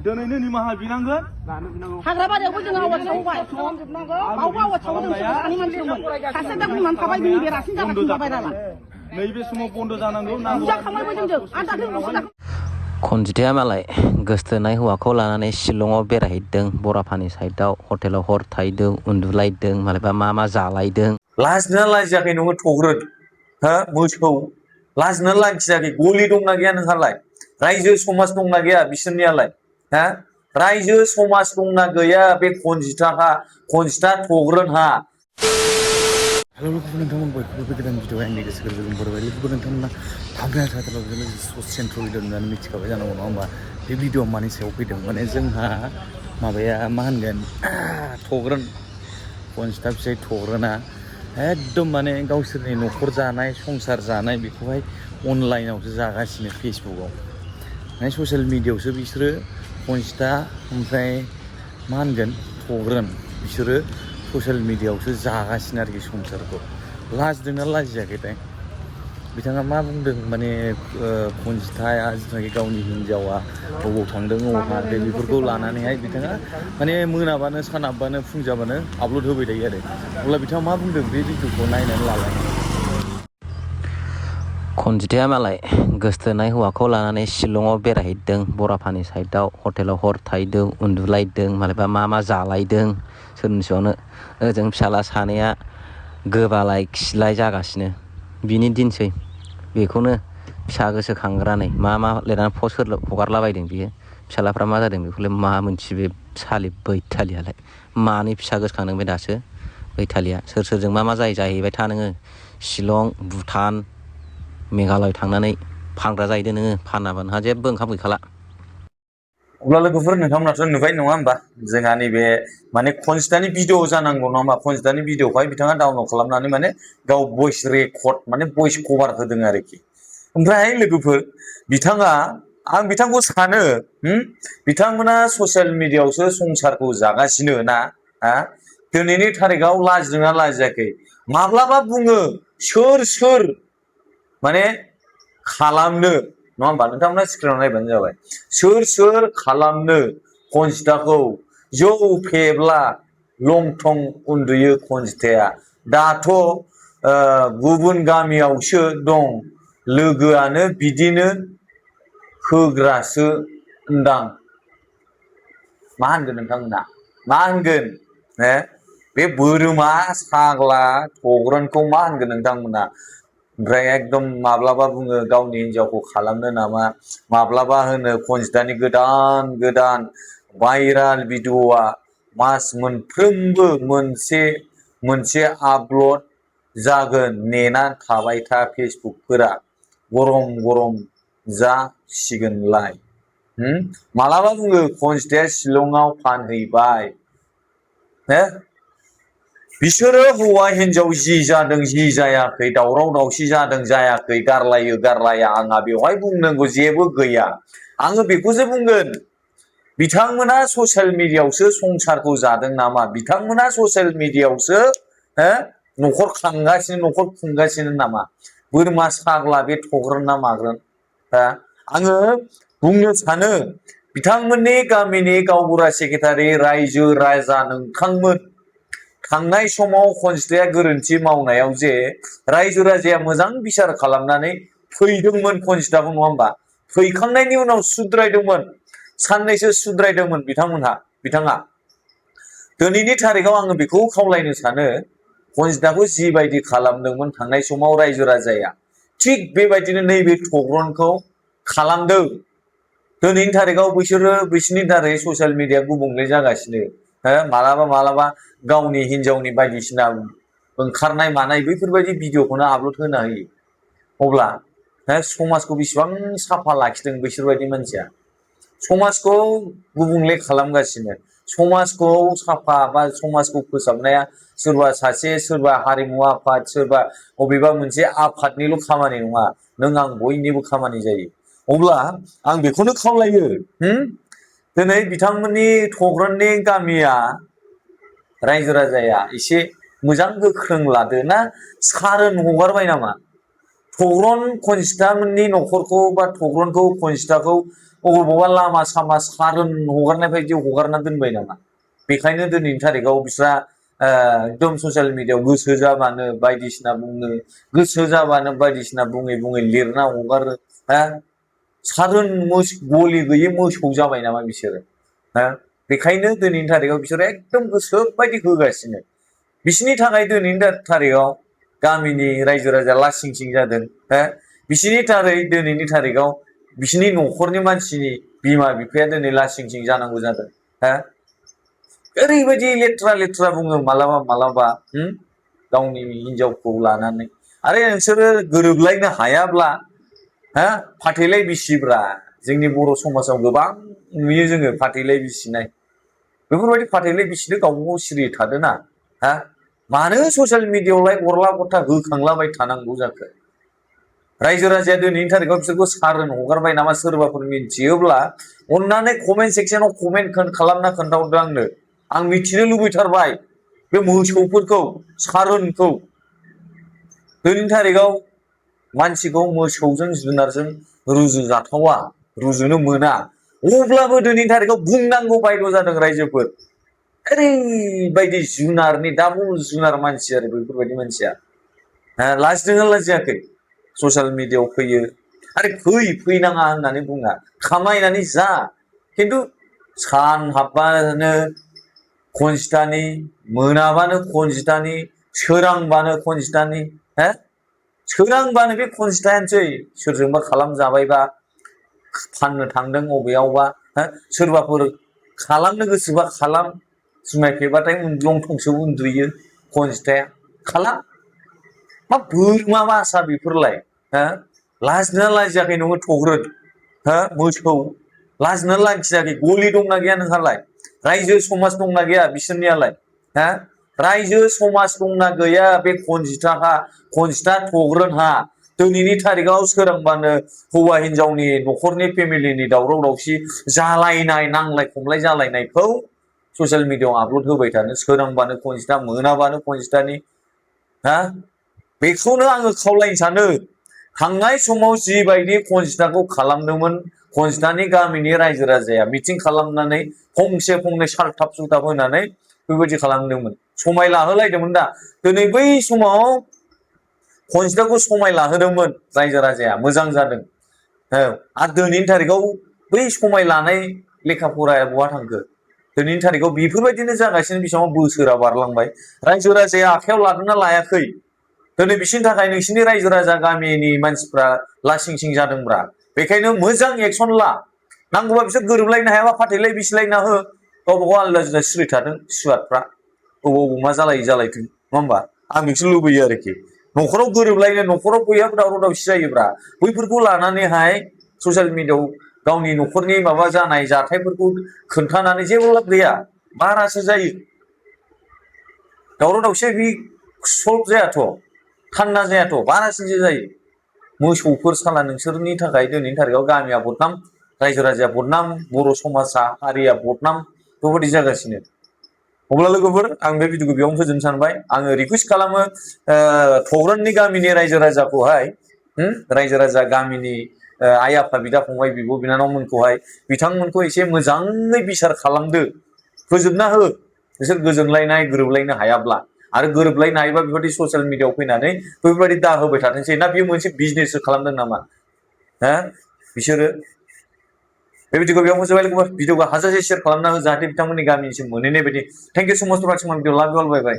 दिनैनो निमाहा बिनांगोन हाग्रा बारियावबो जों आवाज सावबाय खालामजोबनांगौ बावबो आवाज सावो जों सानै मानसि दंमोन सासे दा बुंनानै थाबाय जोंनि बेरासिन जागासिनो थाबाय दाला नैबे समाव बन्द जानांगौ बुजा खांबायबो जोंजों आरो दाख्लै बुजा खनजिथाया मालाय गोसथोनाय हौवाखौ लानानै शिलंआव बेरायहैदों बराफानि साइडआव हटेलाव हर थाहैदों उन्दुलायदों मालाबा मा जालायदों लाजिना लाजियाखै नोङो थग्रोद हो मोसौ लाजिना लाजियाखै गलि दंना गैया नोंहालाय रायजो समाज दंना गैया बिसोरनियालाय हा रायजो समाज दंना गैया बे खनजिथा थग्रोनहा हेलो लोगोफोर नोंथांमोन बयखौबो बे गोदान भिडिअ आंनि गोसो गोरबोजों बरायबाय लोगोफोर नोंथांमोना थांनाय थाथाराव लोगोसे सेन्ट्रेल भिडिअ होननानै मिथिखाबाय जानांगौ नङा होमबा बे भिडिअ मानि सायाव फैदों माने जोंहा माबाया मा होनगोन थग्रोन खनजिथा फिसाय थग्रोना एकदम माने गावसोरनि न'खर जानाय संसार जानाय बेखौहाय अनलाइनावसो जागासिनो फेसबुकआव माने ससियेल मिडियाआवसो बिसोरो खनजिथा ओमफ्राय मा होनगोन थग्रोन बिसोरो ससियेल मिडियाआवसो जागासिनो आरोखि संसारखौ लाजिदोंना लाजियाखैथाय बिथाङा मा बुंदों माने खनजिथाया जिथुनाखि गावनि हिन्जावा बबाव थांदों अबाव थांदों बेफोरखौ लानानैहाय बिथाङा माने मोनाबानो सानाबानो फुं जाबानो आपल'ड होबाय थायो आरो अब्ला बिथाङा मा बुंदों बे भिडिअखौ नायनानै लालाय खनजिथाया मालाय गोसथोनाय हौवाखौ लानानै शिलंआव बेरायहैदों बराफानि साइडआव हटेलाव हर थाहैदों उन्दुलायदों मालाबा मा जालायदों सोरनि सायावनो ओजों फिसाला सानैया गोबालाय खिलाय जागासिनो बिनि दिनसै बेखौनो फिसा गोसोखांग्रानै मा लिरनानै पस्ट हगारलाबायदों बियो फिसालाफ्रा मा जादों बेखौलाय मा मोनथियो बे सालि बैथालियालाय मानि फिसा गोसोखांदों बे दासो बैथालिया सोरजों मा जाहैबाय था नोङो शिलं भुटान मेघालय थांनानै फानग्रा जाहैदों नोङो फानाबा नोंहा जेबो ओंखाम गैखाला अब्ला लोगोफोर नोंथांमोनाथ' नुबाय नङा होमबा जोंहा नैबे माने खनजिथानि भिडिअ जानांगौ नङा होमबा खनजिथानि भिडिअखौहाय बिथाङा डाउनलड खालामनानै माने गाव भइस रेकर्ड माने भइस कभार होदों आरोखि ओमफ्राय लोगोफोर बिथाङा आं बिथांखौ सानो बिथांमोना ससियेल मिडियाआवसो संसारखौ जागासिनो ना दिनैनि थारिखआव लाजिदोंना लाजियाखै माब्लाबा बुङो सोर माने खालामनो नङा होमबा नोंथांमोना स्क्रिनाव नायबानो जाबाय सोर खालामनो खनजिथाखौ जौ फेब्ला लंथं उन्दुयो खनजिथाया दाथ' गुबुन गामियावसो दं लोगोआनो बिदिनो होग्रासो होनदां मा होनगोन नोंथांमोना मा होनगोन बे बोरमा साग्ला थग्रोनखौ मा होनगोन नोंथांमोना ओमफ्राय एकदम माब्लाबा बुङो गावनि हिन्जावखौ खालामनो नामा माब्लाबा होनो खनजिथानि गोदान भाइराल भिडिअआ मास मोनफ्रोमबो मोनसे आपल'ड जागोन नेना थाबाय था फेसबुकफोरा गरम जासिगोनलाय मालाबा बुङो खनजिथाया शिलंआव फानहैबाय बिसोरो हौवा हिन्जाव जि जादों जि जायाखै दावराव दावसि जादों जायाखै गारलाया आंहा बेवहाय बुंनांगौ जेबो गैया आङो बेखौसो बुंगोन बिथांमोना ससियेल मिडियाआवसो संसारखौ जादों नामा बिथांमोना ससियेल मिडियाआवसो न'खर खुंगासिनो नामा बोरमा साग्ला बे थग्रोन ना माग्रोन आङो बुंनो सानो बिथांमोननि गामिनि गावबुरा सेक्रेटारि रायजो राजा नोंथांमोन थांनाय समाव खनजिथाया गोरोन्थि मावनायाव जे रायजो राजाया मोजां बिसार खालामनानै फैदोंमोन खनजिथाखौ नङा होमबा फैखांनायनि उनाव सुद्रायदोंमोन साननैसो सुद्रायदोंमोन बिथाङा दिनैनि थारिखआव आङो बेखौ खावलायनो सानो खनजिथाखौ जिबायदि खालामदोंमोन थांनाय समाव रायजो राजाया थिग बेबायदिनो नैबे थग्रनखौ खालामदों दिनैनि थारिखआव बिसोरनि दारै ससियेल मिडिया गुबुंले जागासिनो मालाबा गावनि हिन्जावनि बायदिसिना ओंखारनाय मानाय बैफोरबायदि भिडिअखौनो आपल'ड होना होयो अब्ला समाजखौ बेसेबां साफा लाखिदों बिसोरबायदि मानसिया समाजखौ गुबुंले खालामगासिनो समाजखौ साफा बा समाजखौ फोसाबनाया सोरबा हारिमु आफाद सोरबा बबेबा मोनसे आफादनिल' खामानि नङा नों आं बयनिबो खामानि जायो अब्ला आं बेखौनो खावलायो दिनै बिथांमोननि थग्रननि गामिया रायजो राजाया एसे मोजां गोख्रों लादो ना सारोन हगारबाय नामा थग्रन खनजिथामोननि न'खरखौ बा थग्रनखौ खनजिथाखौ अबेबा लामा सामा सारोन हगारनाय बायदि हगारना दोनबाय नामा बेखायनो दिनैनि थारिखआव बिस्रा एकदम ससियेल मिडियायाव गोसो जाबानो बायदिसिना बुङो गोसो जाबानो बायदिसिना बुङै बुङै लिरना हगारो सारोन गलि गैयै मोसौ जाबाय नामा बिसोरो बेखायनो दिनैनि थारिखआव बिसोरो एकदम गोसो बायदि होगासिनो बिसिनि थाखाय दिनैनि थारिखआव गामिनि रायजो राजा लासिं सिं जादों बिसिनि थारै दिनैनि थारिखआव बिसिनि न'खरनि मानसिनि बिमा बिफाया दिनै लासिं सिं जानांगौ जादों ओरैबायदि लेथ्रा लेथ्रा बुङो मालाबा मालाबा गावनि हिनजावखौ लानानै आरे नोंसोरो गोरोबलायनो हायाब्ला फाथैलाय बिसिब्रा जोंनि बर' समाजाव गोबां नुयो जोङो फाथैलाय बिसिनाय बेफोरबायदि फाथैलाय बिसिनो गावबा गाव सिरि थादोना मानो ससियेल मिडियायावलाय गरला गरथा होखांलाबाय थानांगौ जाखो रायजो राजाया दिनैनि थारिखआव बिसोरखौ सारोन हगारबाय नामा सोरबाफोर मिन्थियोब्ला अन्नानै कमेन्ट सेक्सनाव कमेन्ट खालामना खोन्थाहरदो आंनो आं मिथिनो लुबैथारबाय बे मोसौफोरखौ सारोनखौ दिनैनि थारिखआव मानसिखौ मोसौजों जुनारजों रुजुजाथावा रुजुनो मोना अब्लाबो दिनैनि थारिखआव बुंनांगौ बायद' जादों रायजोफोर ओरैबायदि जुनारनि दाबुल जुनार मानसि आरो बेफोरबायदि मानसिया लाजिदोंना लाजियाखै ससियेल मिडियायाव फैयो आरे फैनाङा होननानै बुङा खामायनानै जा खिन्थु सान हाबबानो खनजिथानि मोनाबानो खनजिथानि सोरांबानो खनजिथानि सोरांबानो बे खनजिथायानोसै सोरजोंबा खालामजाबायबा फाननो थांदों अबेयावबा सोरबाफोर खालामनो गोसोबा खालाम जुमाय फेबाथाय लंथंसो उन्दुयो खनजिथाया खालाम मा बोरमा बासा बेफोरलाय लाजिना लाजियाखै नोङो थग्रोन मोसौ लाजिना लाजियाखै गलि दंना गैया नोंहालाय रायजो समाज दंना गैया बिसोरनियालाय रायजो समाज दंना गैया बे खनजिथा थग्रोनहा दिनैनि थारिखआव सोरांबानो हौवा हिनजावनि न'खरनि फेमिलिनि दावराव दावसि जालायनाय नांलाय खमलाय जालायनायखौ ससियेल मिडियायाव आपल'ड होबाय थानो सोरांबानो खनजिथा मोनाबानो खनजिथानि बेखौनो आङो खावलायनो सानो थांनाय समाव जिबायदि खनजिथाखौ खालामदोंमोन खनजिथानि गामिनि रायजो राजाया मिटिं खालामनानै फंसे फंनै सालथाब सुलथाब होनानै बेबायदि खालामदोंमोन समाय लाहोलायदोंमोन दा दिनै बै समाव खनजिथाखौ समाय लाहोदोंमोन रायजो राजाया मोजां जादों आरो दिनैनि थारिखआव बै समाय लानाय लेखा फराया बहा थांखो दिनैनि थारिखआव बेफोरबायदिनो जागासिनो बेसेबां बोसोरा बारलांबाय रायजो राजाया आखायाव लादोंना लायाखै दिनै बिसिनि थाखाय नोंसिनि रायजो राजा गामिनि मानसिफ्रा लासिं सिं जादोंब्रा बेखायनो मोजां एक्सन ला नांगौबा बिसोर गोरोबलायनो हायाबा फाथैलाय बिसिलायना हो गावबा गाव आलादा जुदा सिरि थादों सुवादफ्रा बबाव मा जालायथों नङा होमबा आं बेखौसो लुबैयो आरोखि न'खराव गोरोबलायनो न'खराव बयहाबो दावराव दावसि जायोब्रा बैफोरखौ लानानैहाय ससियेल मिडियायाव गावनि न'खरनि माबा जानाय जाथायफोरखौ खोन्थानानै जेबो लाब गैया बारासो जायो दावराव दावसिया बे सल्भ जायाथ' थान्ना जायाथ' बारासिनसो जायो मोसौफोर साला नोंसोरनि थाखाय दिनैनि थारिखआव गामिया बदनाम रायजो राजाया बदनाम बर' समाजा हारिया बदनाम बेफोरबायदि जागासिनो अब्ला लोगोफोर आं बे भिडिअखौ बेयावनो फोजोबनो सानबाय आङो रिकुवेस्ट खालामो थग्राननि गामिनि रायजो राजाखौहाय रायजो राजा गामिनि आइ आफा बिदा फंबाय बिब' बिनानावमोनखौहाय बिथांमोनखौ एसे मोजाङै बिसार खालामदो फोजोबना हो बिसोर गोजोनलायनाय गोरोबलायनो हायाब्ला आरो गोरोबलायनो हायोबा बेबायदि ससियेल मिडियायाव फैनानै बेफोरबायदि दा होबाय थाथोंसै ना बेयो मोनसे बिजनेससो खालामदों नामा बिसोरो बे भिडिअखौ बेयाव फोजोबबाय लोगोफोर भिडिअखौ हाजासे शेयार खालामना हो जाहाथे बिथांमोननि गामिसिम मोनहैनाय बायदि थेंक इउ सो माच फर वाचिं माय भिडिअ लाभ इउ अल बाय बाय